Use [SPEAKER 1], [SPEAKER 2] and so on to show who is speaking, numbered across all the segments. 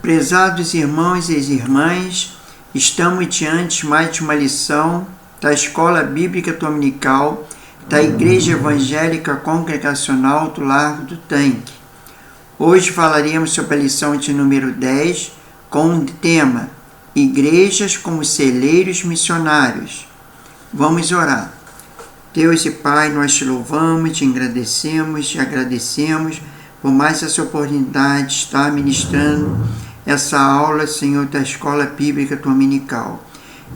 [SPEAKER 1] Prezados irmãos e irmãs, estamos diante mais de uma lição da Escola Bíblica Dominical da Igreja Evangélica Congregacional do Largo do Tanque. Hoje falaremos sobre a lição de número 10 com o tema Igrejas como celeiros missionários. Vamos orar. Deus e Pai, nós te louvamos, te agradecemos por mais essa oportunidade de estar ministrando essa aula, Senhor, da Escola Bíblica Dominical.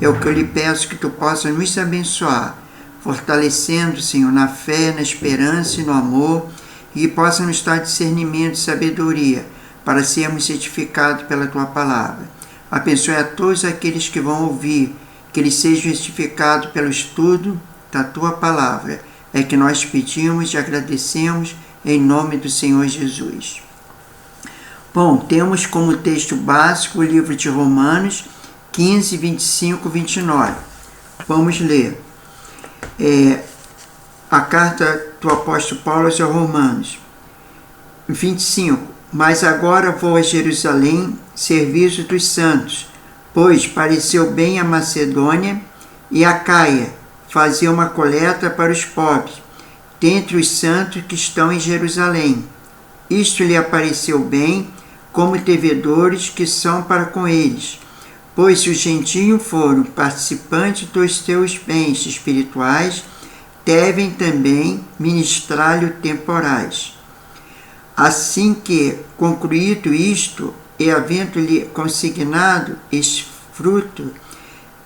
[SPEAKER 1] É o que eu lhe peço, que tu possa nos abençoar, fortalecendo, Senhor, na fé, na esperança e no amor, e que possa nos dar discernimento e sabedoria para sermos edificados pela tua palavra. Abençoe a todos aqueles que vão ouvir, que eles sejam edificados pelo estudo da tua palavra. É que nós pedimos e agradecemos em nome do Senhor Jesus. Bom, temos como texto básico o livro de Romanos 15, 25, 29. Vamos ler. A carta do apóstolo Paulo aos Romanos. 25. Mas agora vou a Jerusalém, serviço dos santos, pois pareceu bem a Macedônia e a Caia fazer uma coleta para os pobres, dentre os santos que estão em Jerusalém. Isto lhe apareceu bem, como devedores que são para com eles, pois se os gentios foram participantes dos teus bens espirituais, devem também ministrar-lhe temporais. Assim que, concluído isto, e havendo-lhe consignado este fruto,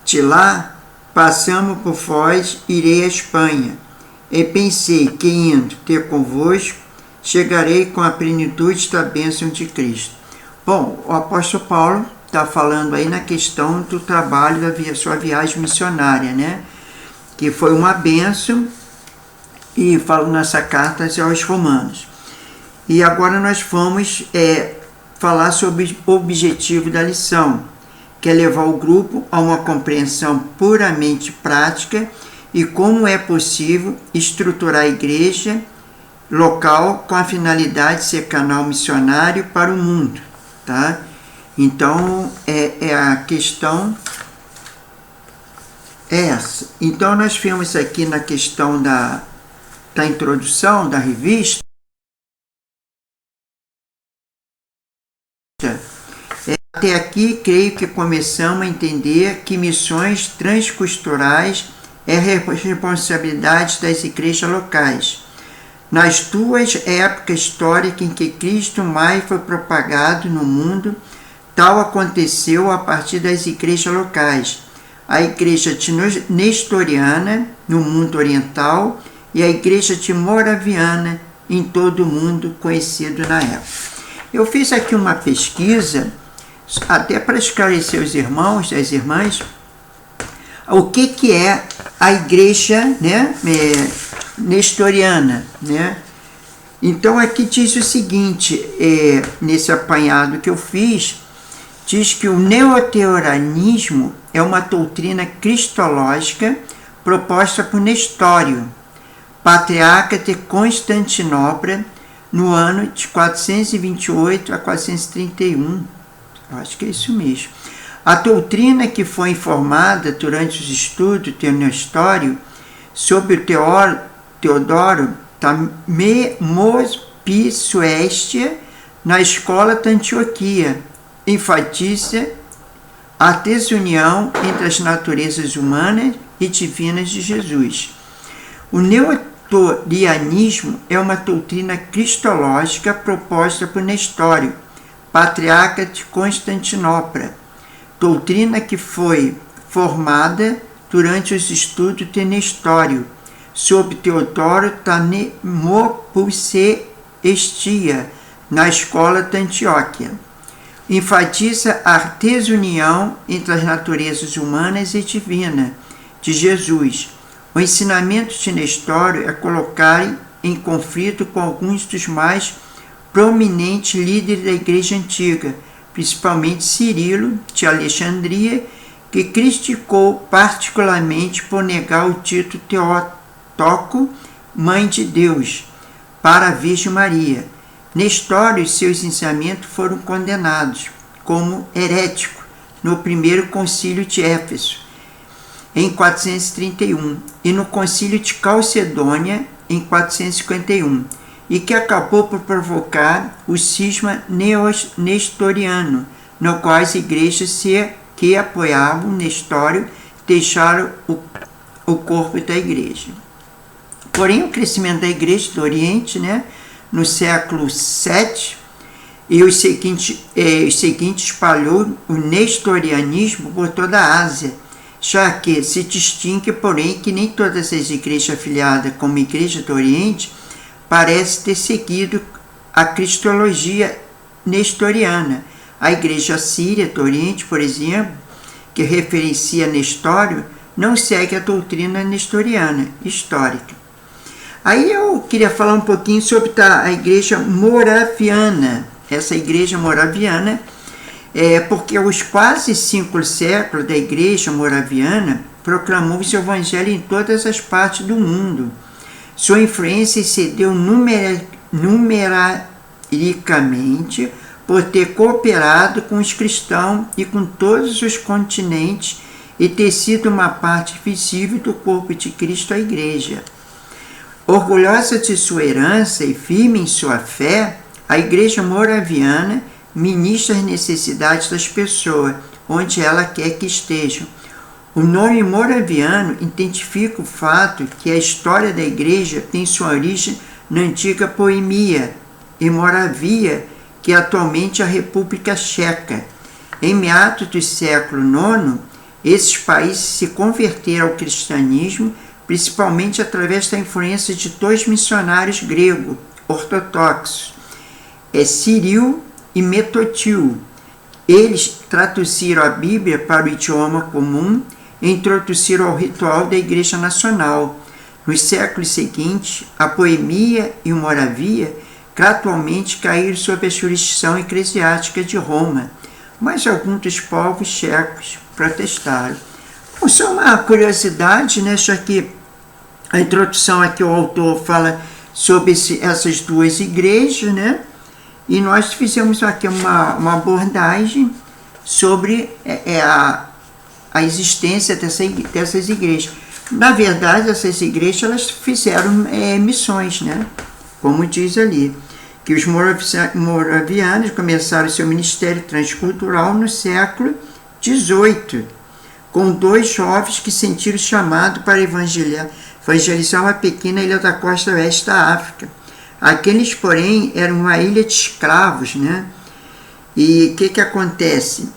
[SPEAKER 1] de lá passamos por vós, irei à Espanha, e pensei que, indo ter convosco, chegarei com a plenitude da bênção de Cristo. Bom, o apóstolo Paulo está falando aí na questão do trabalho da sua viagem missionária, né? Que foi uma bênção, e falo nessa carta aos Romanos. E agora nós vamos falar sobre o objetivo da lição, que é levar o grupo a uma compreensão puramente prática e como é possível estruturar a igreja local com a finalidade de ser canal missionário para o mundo, tá? Então, a questão é essa. Então, nós vimos aqui na questão da introdução da revista, até aqui, creio que começamos a entender que missões transculturais é responsabilidade das igrejas locais. Nas duas épocas históricas em que Cristo mais foi propagado no mundo, tal aconteceu a partir das igrejas locais. A igreja nestoriana, no mundo oriental, e a igreja moraviana, em todo o mundo, conhecido na época. Eu fiz aqui uma pesquisa, até para esclarecer os irmãos, as irmãs, o que é a igreja, né, nestoriana, né? Então aqui diz o seguinte, nesse apanhado que eu fiz, diz que o neoteoranismo é uma doutrina cristológica proposta por Nestório, patriarca de Constantinopla, no ano de 428 a 431. Eu acho que é isso mesmo. A doutrina que foi informada durante os estudos de Nestório sobre o Teodoro Mospisuestia na escola da Antioquia enfatiza a desunião entre as naturezas humanas e divinas de Jesus. O neotorianismo é uma doutrina cristológica proposta por Nestório, patriarca de Constantinopla, doutrina que foi formada durante os estudos de Nestório, sob Teodoro Mospisuestia, na escola da Antioquia. Enfatiza a desunião entre as naturezas humanas e divina de Jesus. O ensinamento de Nestório é colocar em conflito com alguns dos mais prominentes líderes da Igreja Antiga, principalmente Cirilo, de Alexandria, que criticou particularmente por negar o título Teótoco, Mãe de Deus, para a Virgem Maria. Nestório e seus ensinamentos foram condenados. como herético no primeiro concílio de Éfeso, em 431, e no concílio de Calcedônia, em 451, e que acabou por provocar o cisma nestoriano, no qual as igrejas que apoiavam Nestório deixaram o corpo da igreja. Porém, o crescimento da igreja do Oriente, né, no século VII, e o seguinte espalhou o nestorianismo por toda a Ásia, já que se distingue, porém, que nem todas as igrejas afiliadas como Igreja do Oriente parecem ter seguido a cristologia nestoriana. A Igreja Síria do Oriente, por exemplo, que referencia Nestório, não segue a doutrina nestoriana histórica. Aí eu queria falar um pouquinho sobre a Igreja Moraviana. Essa Igreja Moraviana porque os quase 5 séculos da Igreja Moraviana proclamou seu evangelho em todas as partes do mundo. Sua influência excedeu numericamente por ter cooperado com os cristãos e com todos os continentes e ter sido uma parte visível do corpo de Cristo, a Igreja. Orgulhosa de sua herança e firme em sua fé, a Igreja Moraviana ministra as necessidades das pessoas, onde ela quer que estejam. O nome moraviano identifica o fato que a história da Igreja tem sua origem na antiga Boêmia e Moravia, que é atualmente a República Tcheca. Em meados do século IX, esses países se converteram ao cristianismo, principalmente através da influência de 2 missionários gregos ortodoxos, Cirilo e Metotil. Eles traduziram a Bíblia para o idioma comum e introduziram ao ritual da Igreja Nacional. Nos séculos seguintes, a Boêmia e Moravia gradualmente caíram sob a jurisdição eclesiástica de Roma, mas alguns dos povos tchecos protestaram. Bom, só uma curiosidade, né, já que a introdução aqui o autor fala sobre essas 2 igrejas, né? E nós fizemos aqui uma abordagem sobre a existência dessas igrejas. Na verdade, essas igrejas elas fizeram missões, né? Como diz ali, que os moravianos começaram seu ministério transcultural no século XVIII, com 2 jovens que sentiram chamado para evangelizar uma pequena ilha da costa oeste da África. Aqueles, porém, eram uma ilha de escravos, né? E o que acontece?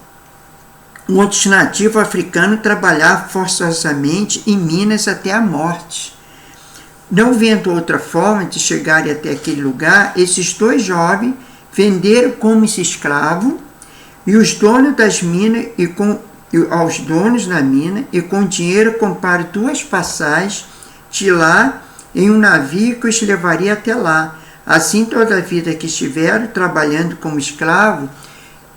[SPEAKER 1] Muitos nativos africanos trabalhavam forçosamente em minas até a morte. Não vendo outra forma de chegarem até aquele lugar, esses 2 jovens venderam como escravo e os donos das minas aos donos da mina e com dinheiro compraram 2 passagens de lá em um navio que os levaria até lá. Assim, toda a vida que estiveram trabalhando como escravo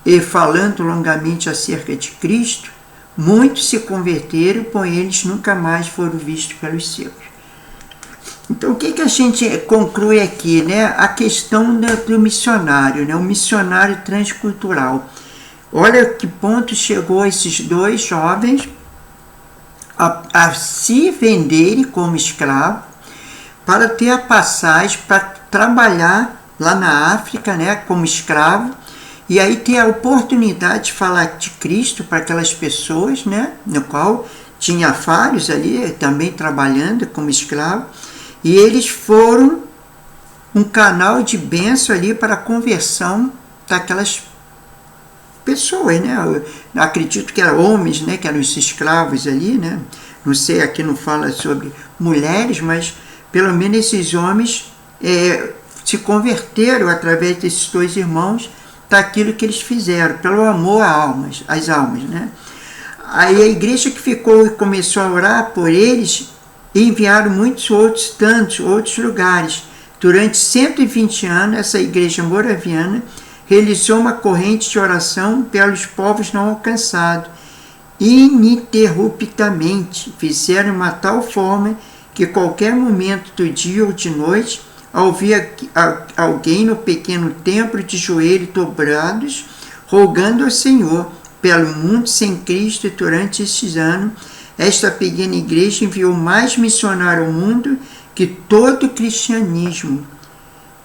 [SPEAKER 1] e falando longamente acerca de Cristo, muitos se converteram, porém eles nunca mais foram vistos pelos seus. Então, o que a gente conclui aqui, né? A questão do missionário, né? O missionário transcultural. Olha que ponto chegou esses 2 jovens a se venderem como escravo, para ter a passagem para trabalhar lá na África, né, como escravo, e aí ter a oportunidade de falar de Cristo para aquelas pessoas, né, no qual tinha vários ali também trabalhando como escravo, e eles foram um canal de bênção ali para a conversão daquelas pessoas, né? Eu acredito que eram homens, né, que eram os escravos ali, né? Não sei, aqui não fala sobre mulheres, mas pelo menos esses homens se converteram através desses 2 irmãos daquilo que eles fizeram, pelo amor às almas, né? Aí a igreja que ficou e começou a orar por eles, enviaram tantos outros lugares. Durante 120 anos, essa igreja moraviana realizou uma corrente de oração pelos povos não alcançados, ininterruptamente. Fizeram uma tal forma que qualquer momento do dia ou de noite, ao ver alguém no pequeno templo de joelhos dobrados, rogando ao Senhor pelo mundo sem Cristo. Durante estes anos, esta pequena igreja enviou mais missionários ao mundo que todo o cristianismo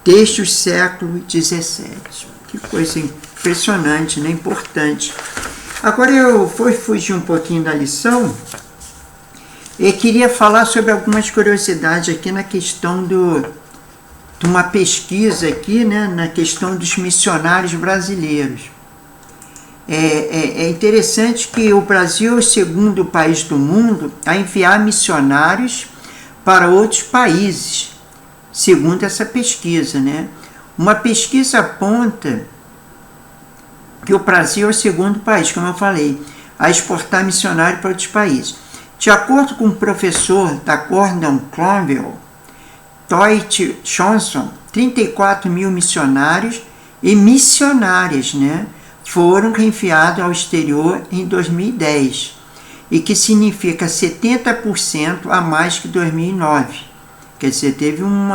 [SPEAKER 1] desde o século XVII. Que coisa impressionante, né? Importante. Agora eu vou fugir um pouquinho da lição e queria falar sobre algumas curiosidades aqui na questão de uma pesquisa aqui, né? Na questão dos missionários brasileiros. É interessante que o Brasil é o segundo país do mundo a enviar missionários para outros países, segundo essa pesquisa, né? Uma pesquisa aponta que o Brasil é o segundo país, como eu falei, a exportar missionários para outros países. De acordo com o professor da Cornell Clonville, Toit Johnson, 34 mil missionários e missionárias, né, foram enviados ao exterior em 2010, e que significa 70% a mais que 2009. Quer dizer, teve um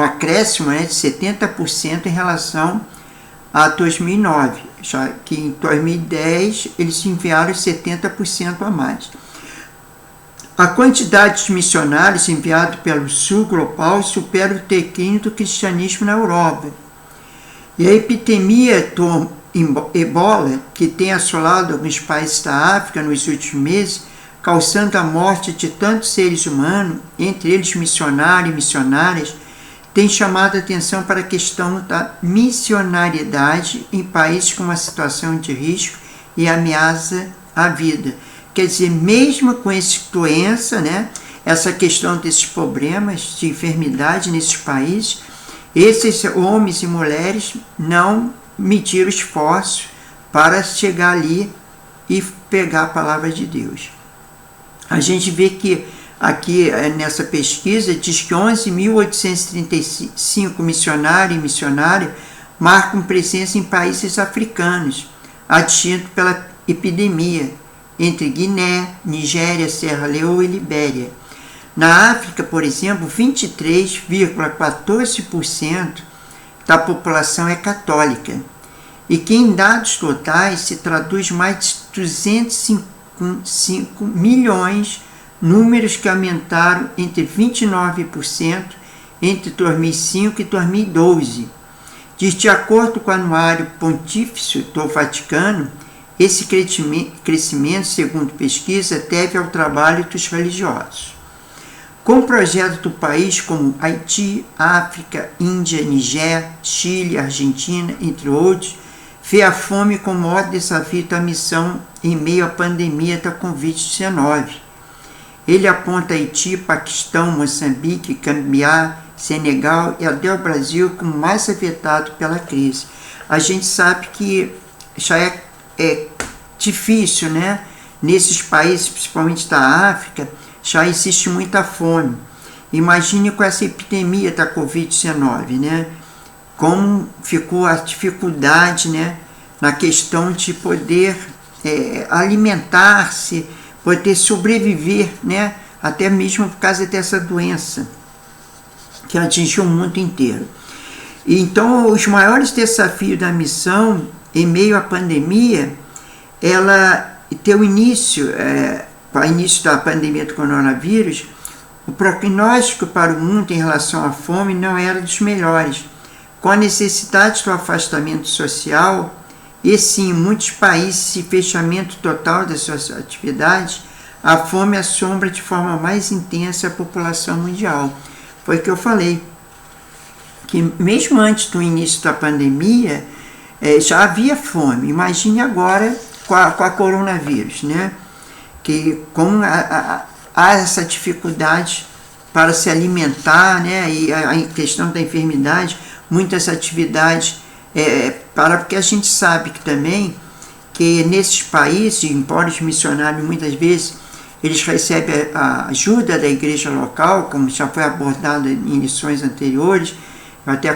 [SPEAKER 1] acréscimo, né, de 70% em relação a 2009, já que em 2010 eles enviaram 70% a mais. A quantidade de missionários enviados pelo Sul Global supera o declínio do cristianismo na Europa. E a epidemia do Ebola, que tem assolado alguns países da África nos últimos meses, causando a morte de tantos seres humanos, entre eles missionários e missionárias, tem chamado a atenção para a questão da missionariedade em países com uma situação de risco e ameaça à vida. Quer dizer, mesmo com essa doença, né, essa questão desses problemas de enfermidade nesses países, esses homens e mulheres não mediram esforço para chegar ali e pegar a palavra de Deus. A gente vê que aqui nessa pesquisa diz que 11.835 missionários e missionárias marcam presença em países africanos, atingidos pela epidemia, entre Guiné, Nigéria, Serra Leoa e Libéria. Na África, por exemplo, 23,14% da população é católica, e que em dados totais se traduz mais de 205 milhões, números que aumentaram entre 29% entre 2005 e 2012. De acordo com o Anuário Pontifício do Vaticano, esse crescimento, segundo pesquisa, deve ao trabalho dos religiosos. Com projetos do país como Haiti, África, Índia, Nigéria, Chile, Argentina, entre outros, vê a fome como o maior desafio da missão em meio à pandemia da Covid-19. Ele aponta Haiti, Paquistão, Moçambique, Gâmbia, Senegal e até o Brasil como mais afetado pela crise. A gente sabe que já é difícil, né? Nesses países, principalmente da África, já existe muita fome. Imagine com essa epidemia da Covid-19, né? Como ficou a dificuldade, né, na questão de poder alimentar-se, poder sobreviver, né, até mesmo por causa dessa doença que atingiu o mundo inteiro. E então, os maiores desafios da missão em meio à pandemia, ela teve o início da pandemia do coronavírus, o prognóstico para o mundo em relação à fome não era dos melhores. Com a necessidade do afastamento social, e sim, em muitos países, e fechamento total das suas atividades, a fome assombra de forma mais intensa a população mundial. Foi o que eu falei, que mesmo antes do início da pandemia, já havia fome. Imagine agora com a coronavírus, né? Que como há essa dificuldade para se alimentar, né? E a questão da enfermidade, muitas atividades, porque a gente sabe que também que nesses países, embora os missionários muitas vezes eles recebem a ajuda da igreja local, como já foi abordado em lições anteriores, eu até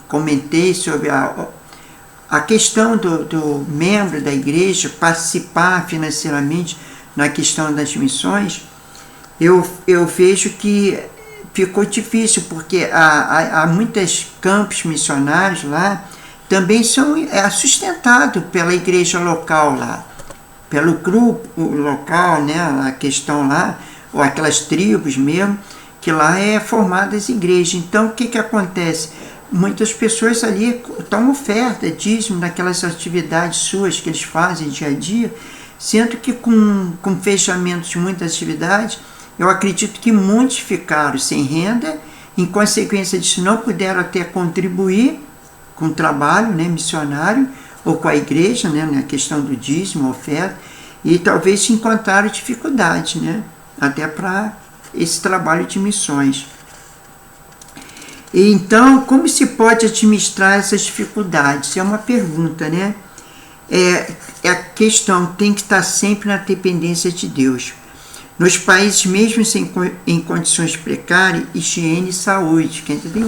[SPEAKER 1] comentei sobre a questão do membro da igreja participar financeiramente na questão das missões. Eu vejo que ficou difícil, porque há muitos campos missionários lá também é sustentado pela igreja local lá, pelo grupo local, né, a questão lá, ou aquelas tribos mesmo, que lá é formadas igrejas. Então, o que acontece? Muitas pessoas ali dão oferta, dízimo naquelas atividades suas que eles fazem dia a dia, sendo que com fechamento de muitas atividades, eu acredito que muitos ficaram sem renda, em consequência disso não puderam até contribuir com o trabalho, né, missionário, ou com a igreja, né, na questão do dízimo, oferta, e talvez encontraram dificuldade, né, até para esse trabalho de missões. E então, como se pode administrar essas dificuldades? É uma pergunta, né? A questão tem que estar sempre na dependência de Deus. Nos países, mesmo em condições precárias, higiene e saúde. Quer dizer,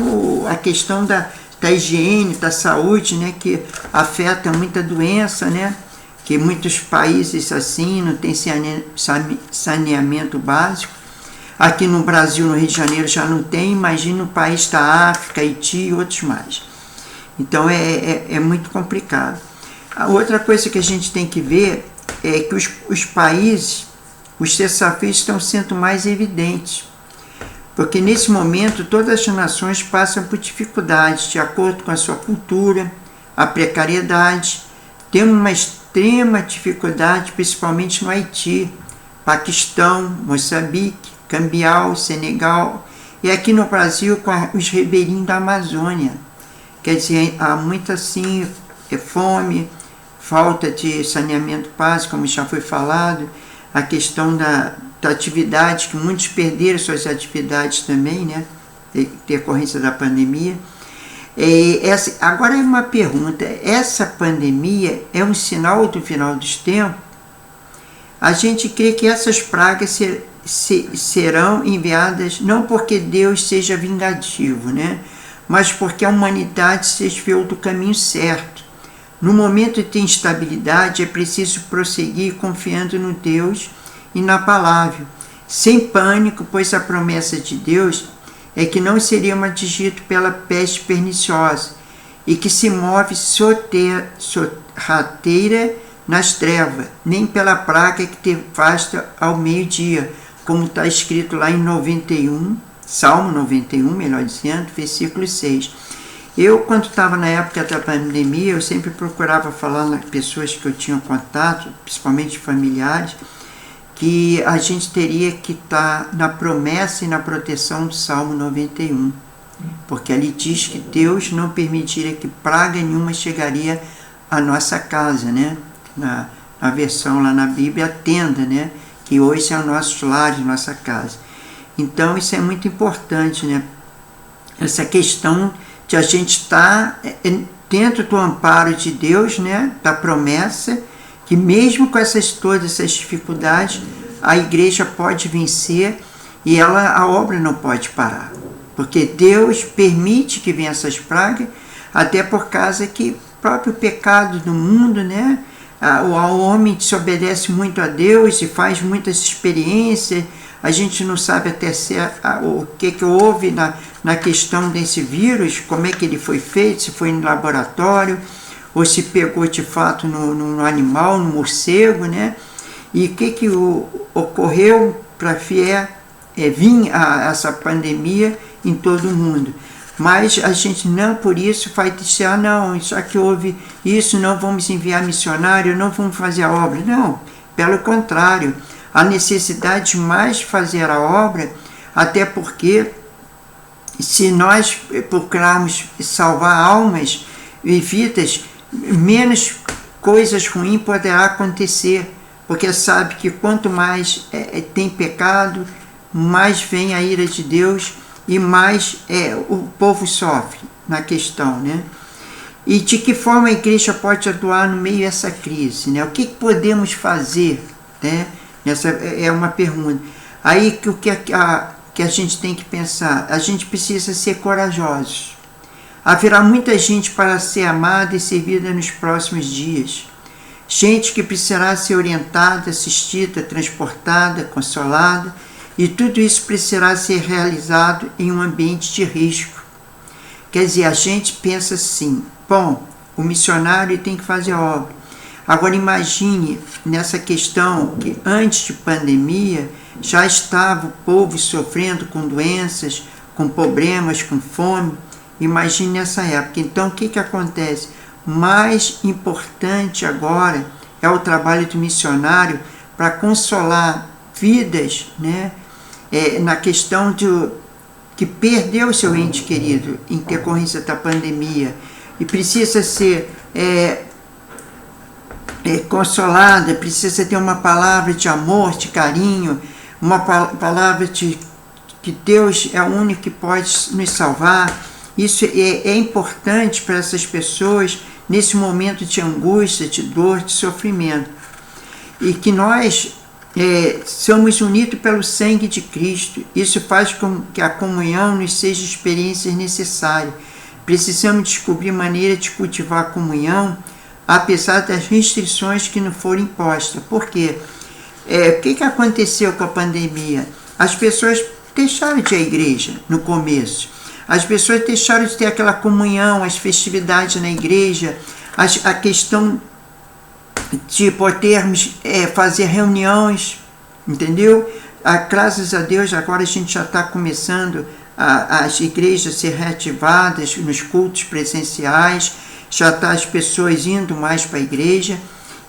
[SPEAKER 1] a questão da higiene, da saúde, né, que afeta muita doença, né? Que muitos países assim não tem saneamento básico. Aqui no Brasil, no Rio de Janeiro, já não tem, imagina no país da África, Haiti e outros mais. Então é muito complicado. A outra coisa que a gente tem que ver é que os países, os desafios estão sendo mais evidentes. Porque nesse momento todas as nações passam por dificuldades de acordo com a sua cultura, a precariedade. Temos uma extrema dificuldade, principalmente no Haiti, Paquistão, Moçambique, Cambial, Senegal, e aqui no Brasil com os ribeirinhos da Amazônia. Quer dizer, há muita assim, fome, falta de saneamento básico, como já foi falado, a questão da atividade, que muitos perderam suas atividades também, né, decorrência da pandemia. Agora é uma pergunta, essa pandemia é um sinal do final dos tempos? A gente crê que essas pragas serão enviadas não porque Deus seja vingativo, né? Mas porque a humanidade se desviou do caminho certo. No momento de instabilidade é preciso prosseguir confiando no Deus e na palavra, sem pânico, pois a promessa de Deus é que não seríamos atingidos pela peste perniciosa e que se move sorrateira nas trevas, nem pela praga que devasta ao meio-dia, como está escrito lá em 91, Salmo 91, melhor dizendo, versículo 6. Eu, quando estava na época da pandemia, eu sempre procurava falar nas pessoas que eu tinha contato, principalmente familiares, que a gente teria que estar na promessa e na proteção do Salmo 91, porque ali diz que Deus não permitiria que praga nenhuma chegaria à nossa casa, né? Na versão lá na Bíblia, a tenda, né? Que hoje é o nosso lar, nossa casa. Então isso é muito importante, né? Essa questão de a gente estar dentro do amparo de Deus, né? Da promessa, que mesmo com todas essas dificuldades, a igreja pode vencer e a obra não pode parar. Porque Deus permite que venham essas pragas, até por causa que o próprio pecado do mundo, né? O homem desobedece muito a Deus e faz muitas experiências. A gente não sabe até o que houve na questão desse vírus, como é que ele foi feito, se foi no laboratório, ou se pegou de fato no animal, no morcego, né? E o que ocorreu para vir essa pandemia em todo o mundo. Mas a gente não por isso vai dizer, não, já que houve isso, não vamos enviar missionário, não vamos fazer a obra. Não, pelo contrário, a necessidade de mais fazer a obra, até porque se nós procurarmos salvar almas e vidas, menos coisas ruins poderá acontecer, porque sabe que quanto mais tem pecado, mais vem a ira de Deus e mais o povo sofre na questão, né? E de que forma a igreja pode atuar no meio dessa crise, né? O que podemos fazer, né? Essa é uma pergunta. Aí o que a gente tem que pensar? A gente precisa ser corajosos. Haverá muita gente para ser amada e servida nos próximos dias. Gente que precisará ser orientada, assistida, transportada, consolada, e tudo isso precisará ser realizado em um ambiente de risco. Quer dizer, a gente pensa assim, bom, o o missionário tem que fazer a obra. Agora imagine nessa questão que antes de pandemia já estava o povo sofrendo com doenças, com problemas, com fome. Imagine nessa época. Então o que acontece? Mais importante agora é o trabalho do missionário para consolar vidas, né? Na questão de que perdeu o seu ente querido em decorrência da pandemia e precisa ser consolada, precisa ter uma palavra de amor, de carinho, uma palavra de que Deus é o único que pode nos salvar. Isso é importante para essas pessoas nesse momento de angústia, de dor, de sofrimento. E que nós somos unidos pelo sangue de Cristo. Isso faz com que a comunhão nos seja experiência necessária. Precisamos descobrir maneira de cultivar a comunhão, apesar das restrições que nos foram impostas. Por quê? O que aconteceu com a pandemia? As pessoas deixaram de ir à igreja no começo. As pessoas deixaram de ter aquela comunhão, as festividades na igreja, a questão de podermos fazer reuniões, entendeu? Graças a Deus, agora a gente já está começando as igrejas a ser reativadas nos cultos presenciais, já está as pessoas indo mais para a igreja.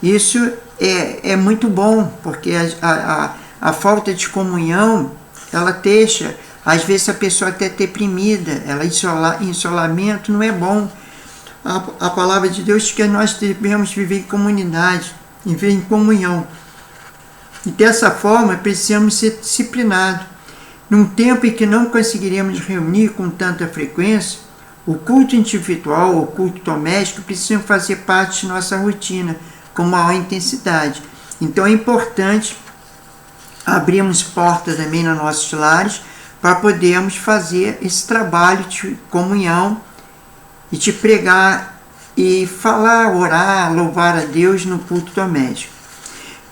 [SPEAKER 1] Isso é muito bom, porque a falta de comunhão, ela deixa, às vezes, a pessoa até deprimida, ela em isolamento não é bom. A palavra de Deus diz que nós devemos viver em comunidade, viver em comunhão. E dessa forma, precisamos ser disciplinados. Num tempo em que não conseguiremos reunir com tanta frequência, o culto individual ou o culto doméstico precisam fazer parte de nossa rotina, com maior intensidade. Então é importante abrirmos portas também nos nossos lares para podermos fazer esse trabalho de comunhão e de pregar e falar, orar, louvar a Deus no culto doméstico.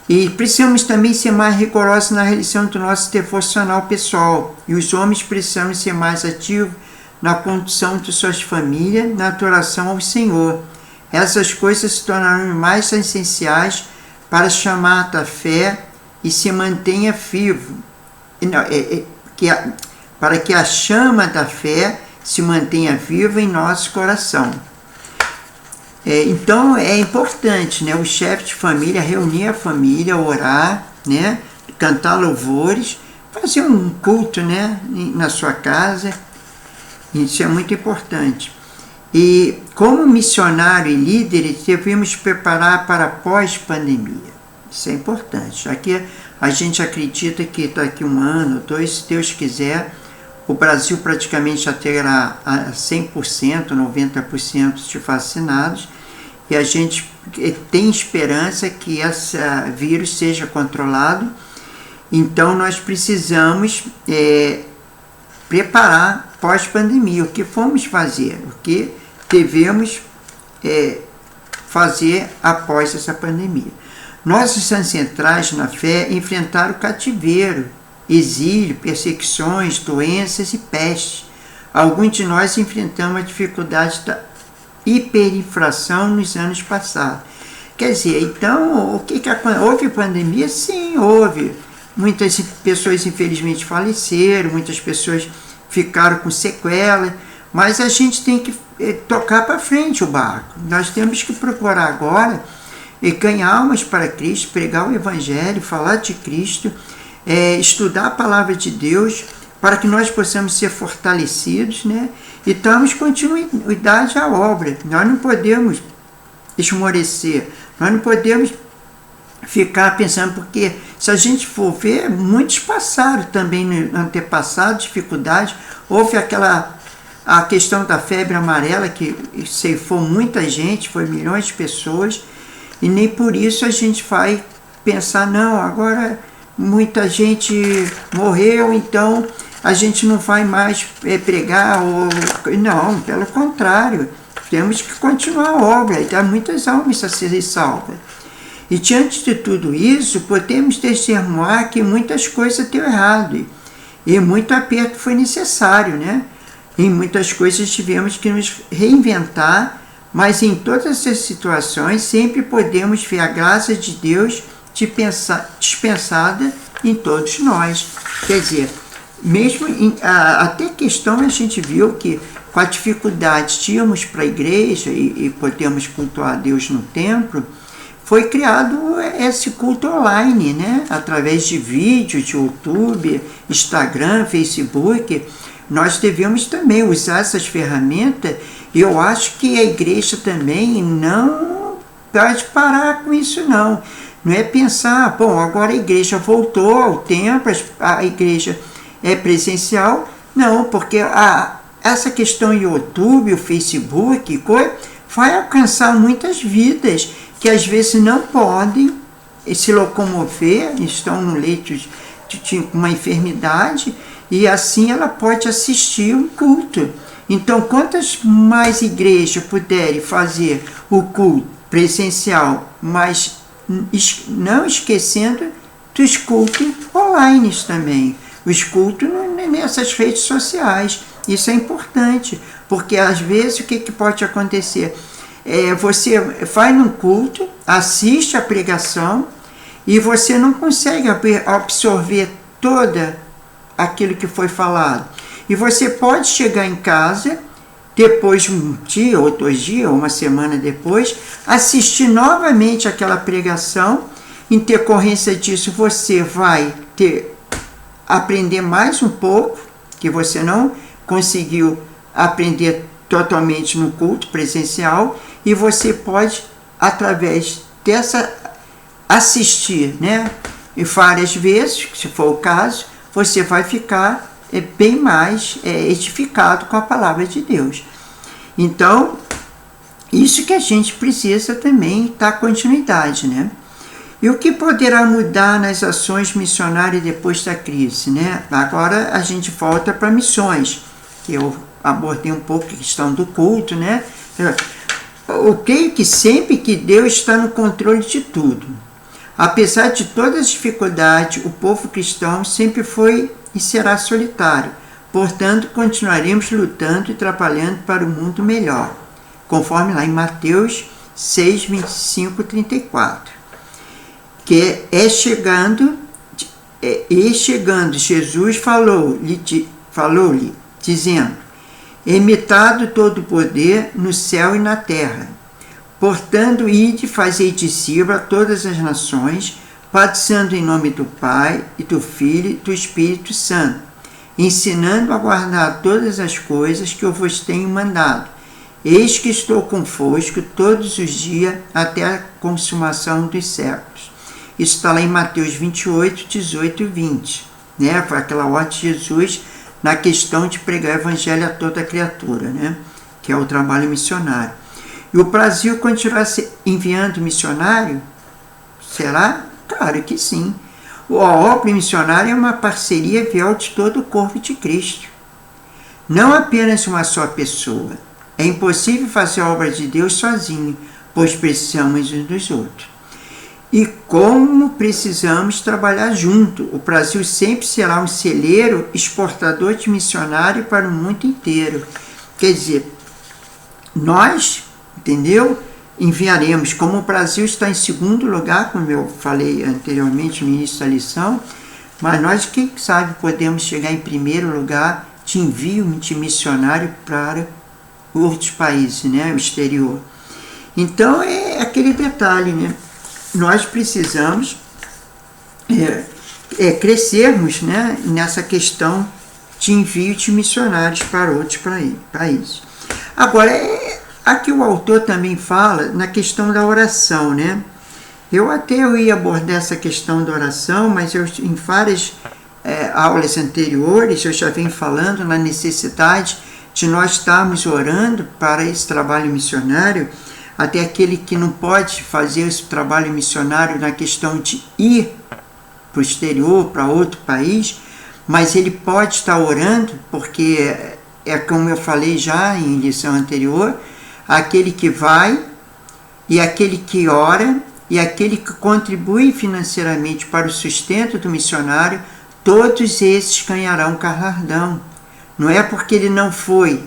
[SPEAKER 1] E precisamos também ser mais rigorosos na realização do nosso devocional pessoal. E os homens precisam ser mais ativos na condução de suas famílias, na adoração ao Senhor. Essas coisas se tornarão mais essenciais para chamar a fé e se mantenha vivo. Para que a chama da fé se mantenha viva em nosso coração. Então é importante, né, o chefe de família reunir a família, orar, né, cantar louvores, fazer um culto, né, na sua casa. Isso é muito importante. E como missionário e líderes devemos preparar para pós-pandemia. Isso é importante, já que a gente acredita que daqui 1 ano, 2, se Deus quiser, o Brasil praticamente já terá 100%, 90% de vacinados, e a gente tem esperança que esse vírus seja controlado. Então nós precisamos preparar pós-pandemia, o que fomos fazer, o que devemos fazer após essa pandemia. Nossos ancestrais na fé enfrentaram o cativeiro, exílio, perseguições, doenças e pestes. Alguns de nós enfrentamos a dificuldade da hiperinflação nos anos passados. Quer dizer, então, houve pandemia? Sim, houve. Muitas pessoas, infelizmente, faleceram, muitas pessoas ficaram com sequela, mas a gente tem que tocar para frente o barco. Nós temos que procurar agora ganhar almas para Cristo, pregar o Evangelho, falar de Cristo, estudar a palavra de Deus, para que nós possamos ser fortalecidos, né? E darmos continuidade à obra. Nós não podemos esmorecer, nós não podemos ficar pensando, porque se a gente for ver, muitos passaram também no antepassado, dificuldade. Houve a questão da febre amarela, que ceifou muita gente, foi milhões de pessoas, e nem por isso a gente vai pensar, não, agora muita gente morreu, então a gente não vai mais pregar. Não, pelo contrário, temos que continuar a obra, e há muitas almas a serem salvas. E diante de tudo isso, podemos testemunhar que muitas coisas deu errado, e muito aperto foi necessário, né? Em muitas coisas tivemos que nos reinventar Mas em todas essas situações sempre podemos ver a graça de Deus dispensada em todos nós. Quer dizer, mesmo até questão a gente viu que com a dificuldade de irmos para a igreja e podemos cultuar a Deus no templo, foi criado esse culto online, né? Através de vídeos, de YouTube, Instagram, Facebook. Nós devemos também usar essas ferramentas, e eu acho que a igreja também não pode parar com isso, não. Não é pensar, bom, agora a igreja voltou ao templo, a igreja é presencial. Não, porque essa questão YouTube, o Facebook, vai alcançar muitas vidas que às vezes não podem se locomover, estão no leito de uma enfermidade, e assim ela pode assistir um culto. Então, quantas mais igrejas puderem fazer o culto presencial, mas não esquecendo dos cultos online também, os cultos nessas redes sociais. Isso é importante, porque às vezes o que pode acontecer? Você vai num culto, assiste a pregação e você não consegue absorver toda aquilo que foi falado. E você pode chegar em casa, depois de um dia, ou 2 dias, ou uma semana depois, assistir novamente aquela pregação. Em decorrência disso, você vai aprender mais um pouco, que você não conseguiu aprender totalmente no culto presencial, e você pode, através dessa, assistir, né, e várias vezes, se for o caso, você vai ficar bem mais edificado com a palavra de Deus. Então, isso que a gente precisa também dar continuidade, né? E o que poderá mudar nas ações missionárias depois da crise, né? Agora a gente volta para missões, que eu abordei um pouco a questão do culto, né? Eu creio que sempre que Deus está no controle de tudo. Apesar de todas as dificuldades, o povo cristão sempre foi e será solitário. Portanto, continuaremos lutando e trabalhando para um mundo melhor, conforme lá em Mateus 6, 25, 34. Que chegando, Jesus falou-lhe, dizendo: "É-me-dado todo o poder no céu e na terra. Portanto, ide, fazei discípulos a todas as nações, batizando em nome do Pai, e do Filho e do Espírito Santo, ensinando a guardar todas as coisas que eu vos tenho mandado. Eis que estou convosco todos os dias até a consumação dos séculos." Isso está lá em Mateus 28, 18 e 20. Né? Foi aquela ordem de Jesus na questão de pregar o evangelho a toda criatura, né? Que é o trabalho missionário. E o Brasil continuará enviando missionário? Será? Claro que sim. A obra missionária é uma parceria fiel de todo o corpo de Cristo. Não apenas uma só pessoa. É impossível fazer a obra de Deus sozinho, pois precisamos uns dos outros. E como precisamos trabalhar junto. O Brasil sempre será um celeiro exportador de missionário para o mundo inteiro. Quer dizer, nós, entendeu? Enviaremos, como o Brasil está em segundo lugar, como eu falei anteriormente no início da lição, mas nós, quem sabe, podemos chegar em primeiro lugar de envio de missionário para outros países, né? O exterior. Então, é aquele detalhe, né? Nós precisamos crescermos, né, nessa questão de envio de missionários para outros países. Agora, aqui o autor também fala na questão da oração, né? Eu ia abordar essa questão da oração, mas em várias aulas anteriores eu já venho falando na necessidade de nós estarmos orando para esse trabalho missionário. Até aquele que não pode fazer esse trabalho missionário na questão de ir para o exterior, para outro país, mas ele pode estar orando, porque como eu falei já em lição anterior, aquele que vai, e aquele que ora, e aquele que contribui financeiramente para o sustento do missionário, todos esses ganharão galardão. Não é porque ele não foi,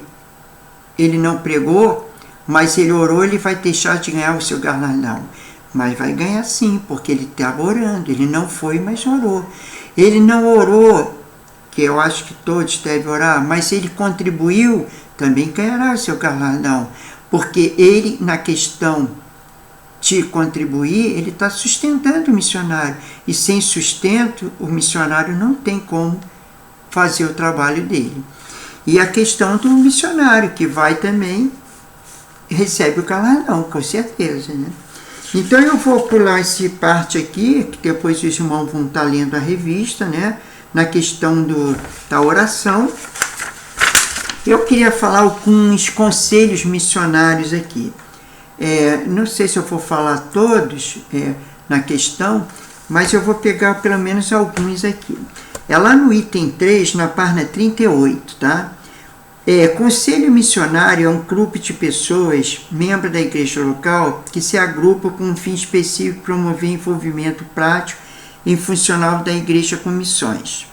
[SPEAKER 1] ele não pregou, mas se ele orou, ele vai deixar de ganhar o seu galardão. Mas vai ganhar sim, porque ele está orando. Ele não foi, mas orou. Ele não orou, que eu acho que todos devem orar, mas se ele contribuiu, também ganhará o seu galardão. Porque ele, na questão de contribuir, ele está sustentando o missionário. E sem sustento, o missionário não tem como fazer o trabalho dele. E a questão do missionário, que vai também, recebe o galardão, com certeza, né? Então eu vou pular essa parte aqui, que depois os irmãos vão estar lendo a revista, né? Na questão da oração. Eu queria falar alguns conselhos missionários aqui. Não sei se eu vou falar todos na questão, mas eu vou pegar pelo menos alguns aqui. É lá no item 3, na página 38, tá? Conselho missionário é um grupo de pessoas, membros da igreja local, que se agrupam com um fim específico de promover envolvimento prático e funcional da igreja com missões.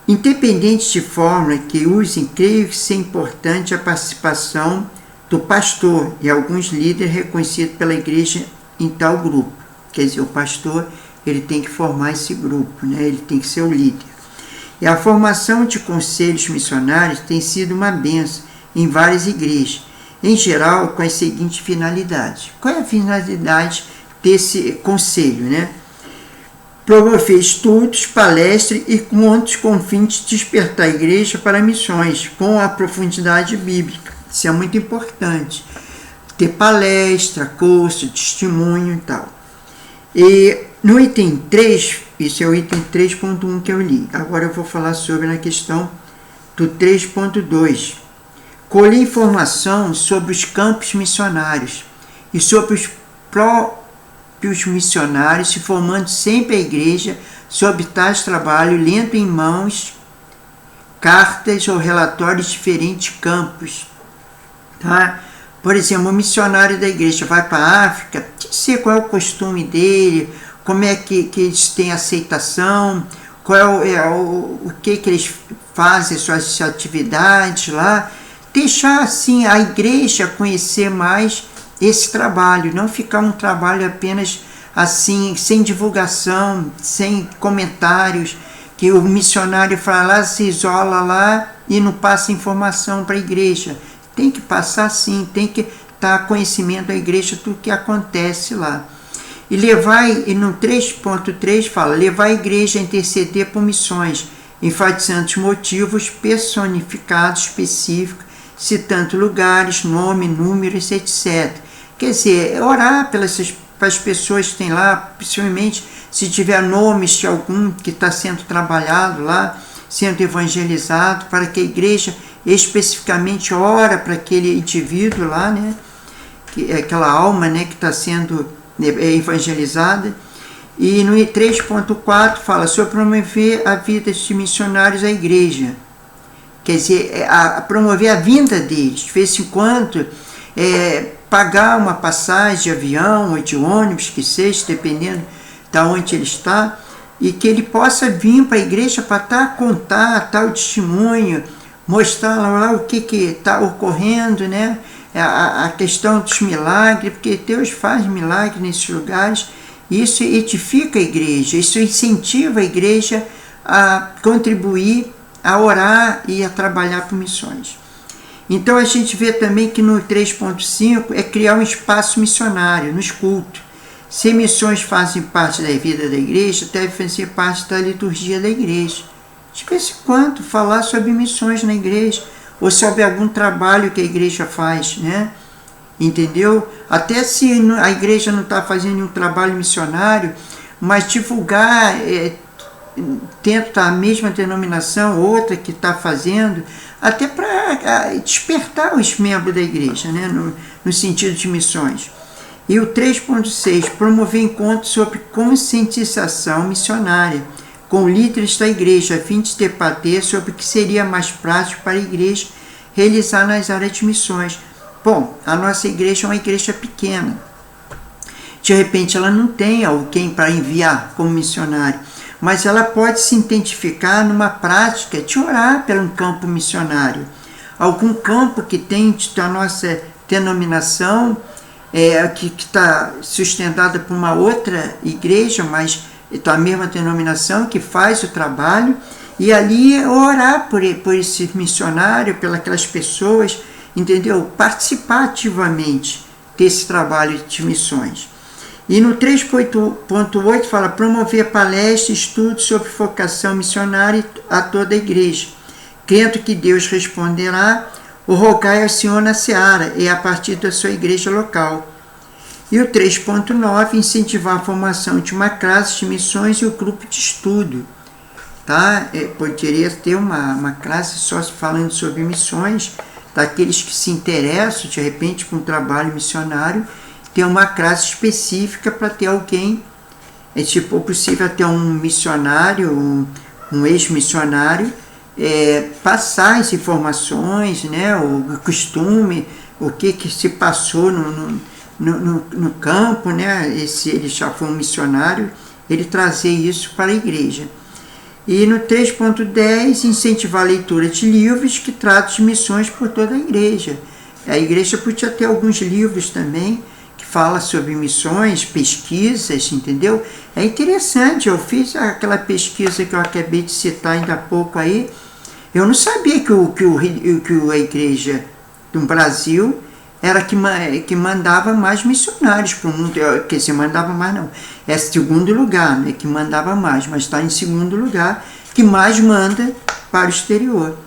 [SPEAKER 1] Independente de forma que usem, creio que seja importante a participação do pastor e alguns líderes reconhecidos pela igreja em tal grupo. Quer dizer, o pastor ele tem que formar esse grupo, né? Ele tem que ser o líder. E a formação de conselhos missionários tem sido uma bênção em várias igrejas, em geral com as seguintes finalidades. Qual é a finalidade desse conselho, né? Promover estudos, palestras e encontros com o fim de despertar a igreja para missões, com a profundidade bíblica. Isso é muito importante. Ter palestra, curso, testemunho e tal. E no item 3, isso é o item 3.1 que eu li. Agora eu vou falar sobre a questão do 3.2. Colher informação sobre os campos missionários e sobre os próprios missionários, se formando sempre a igreja sob tais trabalho, lendo em mãos cartas ou relatórios de diferentes campos. Tá? Por exemplo, o missionário da igreja vai para a África, sei qual é o costume dele, como é que eles têm aceitação, qual o que eles fazem, suas atividades lá. Deixar assim a igreja conhecer mais esse trabalho, não ficar um trabalho apenas assim, sem divulgação, sem comentários, que o missionário fala lá, se isola lá e não passa informação para a igreja. Tem que passar sim, tem que dar conhecimento à igreja do que acontece lá. E no 3.3 fala, levar a igreja a interceder por missões, enfatizando os motivos personificados, específicos, citando lugares, nome, números, etc. Quer dizer, orar pelas pessoas que tem lá, principalmente se tiver nomes de algum que está sendo trabalhado lá, sendo evangelizado, para que a igreja especificamente ora para aquele indivíduo lá, né? Aquela alma, né, que está sendo evangelizada. E no 3.4 fala sobre promover a vida de missionários à igreja. Quer dizer, promover a vinda deles. De vez em quando, pagar uma passagem de avião ou de ônibus, que seja, dependendo de onde ele está, e que ele possa vir para a igreja para contar tal testemunho, mostrar lá o que está ocorrendo, né? A questão dos milagres, porque Deus faz milagres nesses lugares. Isso edifica a igreja, isso incentiva a igreja a contribuir, a orar e a trabalhar por missões. Então a gente vê também que no 3.5 é criar um espaço missionário nos cultos. Se missões fazem parte da vida da igreja, deve fazer parte da liturgia da igreja. De vez em quando falar sobre missões na igreja, ou sobre algum trabalho que a igreja faz, né? Entendeu? Até se a igreja não está fazendo um trabalho missionário, mas divulgar dentro da mesma denominação, outra que está fazendo, até para despertar os membros da igreja, né? No sentido de missões. E o 3.6, promover encontros sobre conscientização missionária, com líderes da igreja, a fim de debater sobre o que seria mais prático para a igreja realizar nas áreas de missões. Bom, a nossa igreja é uma igreja pequena. De repente ela não tem alguém para enviar como missionário, mas ela pode se identificar numa prática de orar pelo campo missionário. Algum campo que tem da nossa denominação que está sustentada por uma outra igreja, mas a mesma denominação que faz o trabalho, e ali orar por esse missionário, pelas aquelas pessoas, entendeu? Participar ativamente desse trabalho de missões. E no 3.8 fala promover palestras, estudos sobre vocação missionária a toda a igreja, crendo que Deus responderá o rogai ao Senhor na seara e a partir da sua igreja local. E o 3.9, incentivar a formação de uma classe de missões e o grupo de estudo. Tá? Poderia ter uma classe só falando sobre missões, daqueles que se interessam, de repente, por um trabalho missionário, ter uma classe específica para ter alguém, se for possível até um missionário, um ex-missionário, passar as informações, né, o costume, o que se passou no campo, né, se ele já foi um missionário, ele trazer isso para a igreja. E no 3.10, incentivar a leitura de livros que tratam de missões por toda a igreja. A igreja podia ter alguns livros também, que fala sobre missões, pesquisas, entendeu? É interessante, eu fiz aquela pesquisa que eu acabei de citar ainda há pouco aí, eu não sabia que a igreja do Brasil era que mandava mais missionários para o mundo, quer dizer, mandava mais não, é segundo lugar, né, que mandava mais, mas está em segundo lugar, que mais manda para o exterior.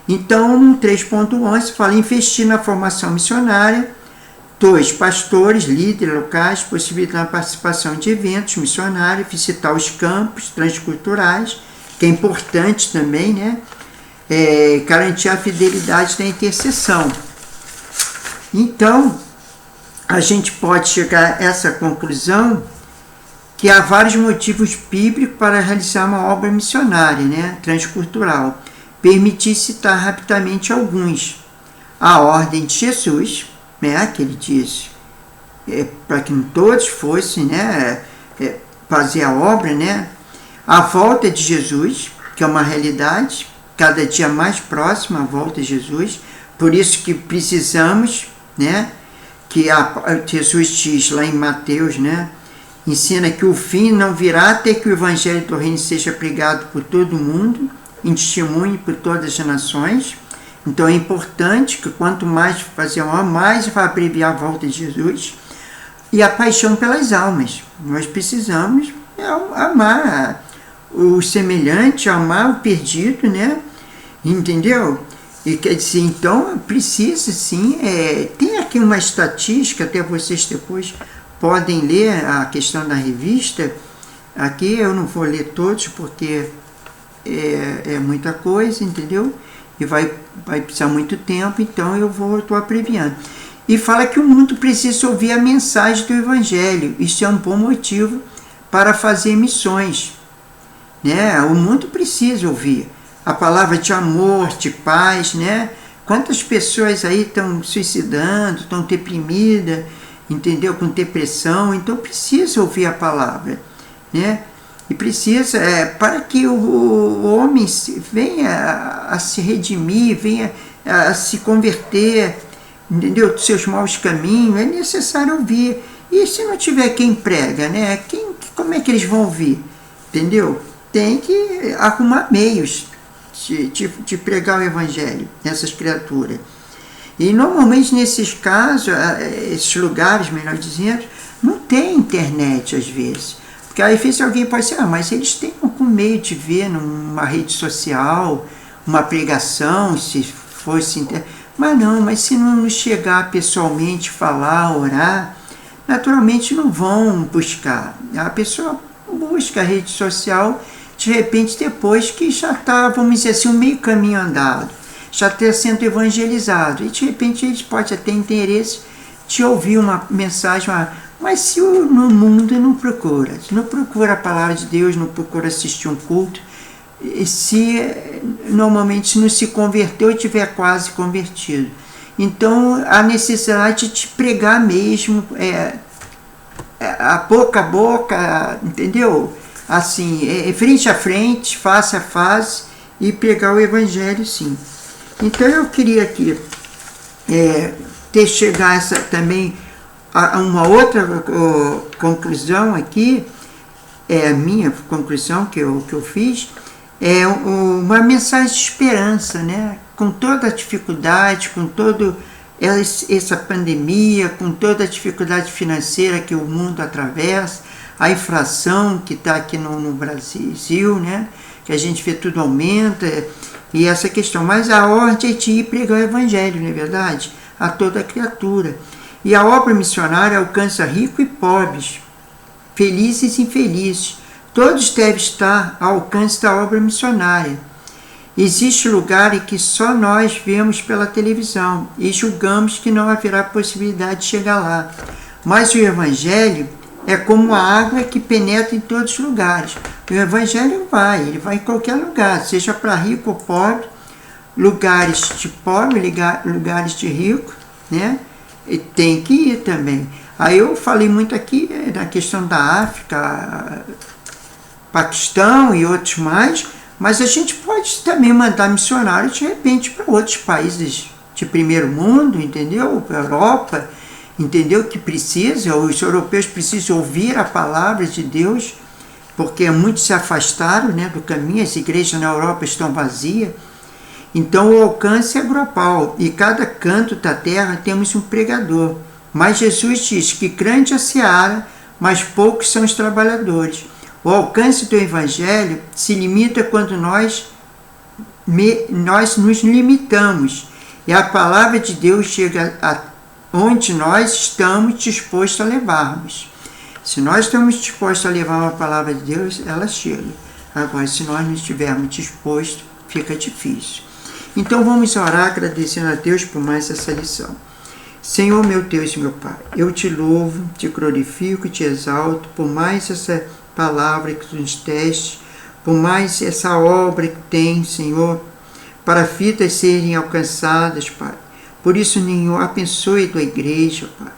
[SPEAKER 1] Então, no 3.11 fala investir na formação missionária, 2. Pastores, líderes locais, possibilitar a participação de eventos missionários, visitar os campos transculturais, que é importante também, né, garantir a fidelidade da intercessão. Então, a gente pode chegar a essa conclusão que há vários motivos bíblicos para realizar uma obra missionária, né, transcultural. Permitir citar rapidamente alguns. A ordem de Jesus, né, que ele disse, para que todos fossem, né, fazer a obra, né, a volta de Jesus, que é uma realidade, cada dia mais próxima à volta de Jesus, por isso que precisamos, né, que Jesus diz lá em Mateus, né, ensina que o fim não virá até que o evangelho do reino seja pregado por todo mundo, em testemunho por todas as nações. Então é importante que quanto mais fazer uma, mais vai abreviar a volta de Jesus. E a paixão pelas almas. Nós precisamos amar o semelhante, amar o perdido, né? Entendeu? E quer dizer, então precisa sim, tem aqui uma estatística, até vocês depois podem ler a questão da revista. Aqui eu não vou ler todos porque é muita coisa, entendeu? E vai precisar muito tempo, então eu estou abreviando. E fala que o mundo precisa ouvir a mensagem do Evangelho. Isso é um bom motivo para fazer missões, né? O mundo precisa ouvir a palavra de amor, de paz, né? Quantas pessoas aí estão suicidando, estão deprimidas, entendeu? Com depressão, então precisa ouvir a palavra, né? E precisa, para que o homem venha a se redimir, venha a se converter, entendeu? Dos seus maus caminhos, é necessário ouvir. E se não tiver quem prega, né? Como é que eles vão ouvir? Entendeu? Tem que arrumar meios de pregar o evangelho nessas criaturas. E normalmente nesses casos, esses lugares, melhor dizendo, não tem internet às vezes. Porque às vezes alguém pode dizer, mas eles têm algum meio de ver numa rede social, uma pregação, se fosse... Mas se não chegar pessoalmente, falar, orar, naturalmente não vão buscar. A pessoa busca a rede social, de repente, depois que já está, vamos dizer assim, um meio caminho andado, já está sendo evangelizado. E de repente eles podem ter interesse de ouvir uma mensagem, mas se no mundo não procura a palavra de Deus, não procura assistir um culto, normalmente se não se converteu e tiver quase convertido. Então a necessidade de pregar mesmo, a boca a boca, entendeu? Assim, frente a frente, face a face, e pregar o evangelho, sim. Então eu queria aqui chegar a essa, também a uma outra conclusão aqui, é a minha conclusão que eu fiz, é uma mensagem de esperança, né? Com toda a dificuldade, com toda essa pandemia, com toda a dificuldade financeira que o mundo atravessa, a inflação que está aqui no Brasil, né? Que a gente vê tudo aumenta, e essa questão. Mas a ordem é de ir pregar o Evangelho, não é verdade? A toda criatura. E a obra missionária alcança ricos e pobres, felizes e infelizes. Todos devem estar ao alcance da obra missionária. Existe lugar em que só nós vemos pela televisão e julgamos que não haverá possibilidade de chegar lá. Mas o Evangelho é como a água que penetra em todos os lugares. O Evangelho ele vai em qualquer lugar, seja para rico ou pobre, lugares de pobre, lugares de rico, né? E tem que ir também. Aí eu falei muito aqui na questão da África, Paquistão e outros mais, mas a gente pode também mandar missionários de repente para outros países de primeiro mundo, entendeu? Para a Europa, entendeu? Que precisa, os europeus precisam ouvir a palavra de Deus, porque muitos se afastaram, né, do caminho, as igrejas na Europa estão vazias. Então o alcance é global, e cada canto da terra temos um pregador. Mas Jesus diz que grande é a seara, mas poucos são os trabalhadores. O alcance do Evangelho se limita quando nós nos limitamos, e a palavra de Deus chega onde nós estamos dispostos a levarmos. Se nós estamos dispostos a levar uma palavra de Deus, ela chega. Agora, se nós não estivermos dispostos, fica difícil. Então vamos orar agradecendo a Deus por mais essa lição. Senhor, meu Deus e meu Pai, eu te louvo, te glorifico e te exalto por mais essa palavra que tu nos deste, por mais essa obra que tem, Senhor, para vidas serem alcançadas, Pai. Por isso, Senhor, abençoe a tua igreja, Pai.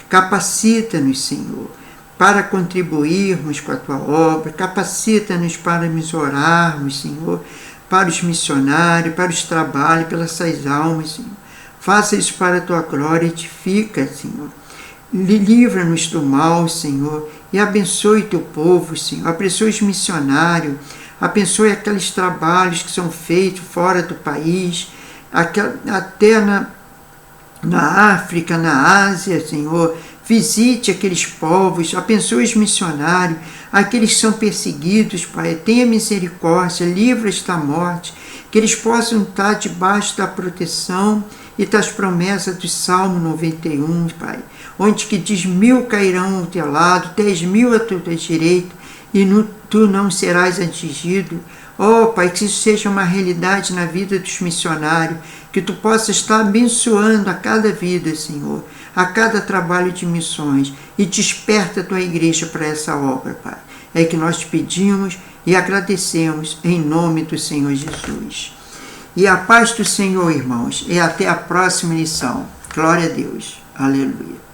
[SPEAKER 1] Capacita-nos, Senhor, para contribuirmos com a tua obra, capacita-nos para nos orarmos, Senhor, para os missionários, para os trabalhos, pelas essas almas, Senhor. Faça isso para a tua glória, edifica, Senhor. Livra-nos do mal, Senhor, e abençoe teu povo, Senhor. Abençoe os missionários, abençoe aqueles trabalhos que são feitos fora do país, até na África, na Ásia, Senhor. Visite aqueles povos, abençoe os missionários, aqueles que são perseguidos, Pai. Tenha misericórdia, livra-os da morte, que eles possam estar debaixo da proteção e das promessas do Salmo 91, Pai, onde que diz: 1000 cairão ao teu lado, 10.000 à tua direita, e tu não serás atingido. Oh, Pai, que isso seja uma realidade na vida dos missionários, que tu possas estar abençoando a cada vida, Senhor, a cada trabalho de missões, e desperta a tua igreja para essa obra, Pai. É que nós te pedimos e agradecemos em nome do Senhor Jesus. E a paz do Senhor, irmãos, e até a próxima lição. Glória a Deus. Aleluia.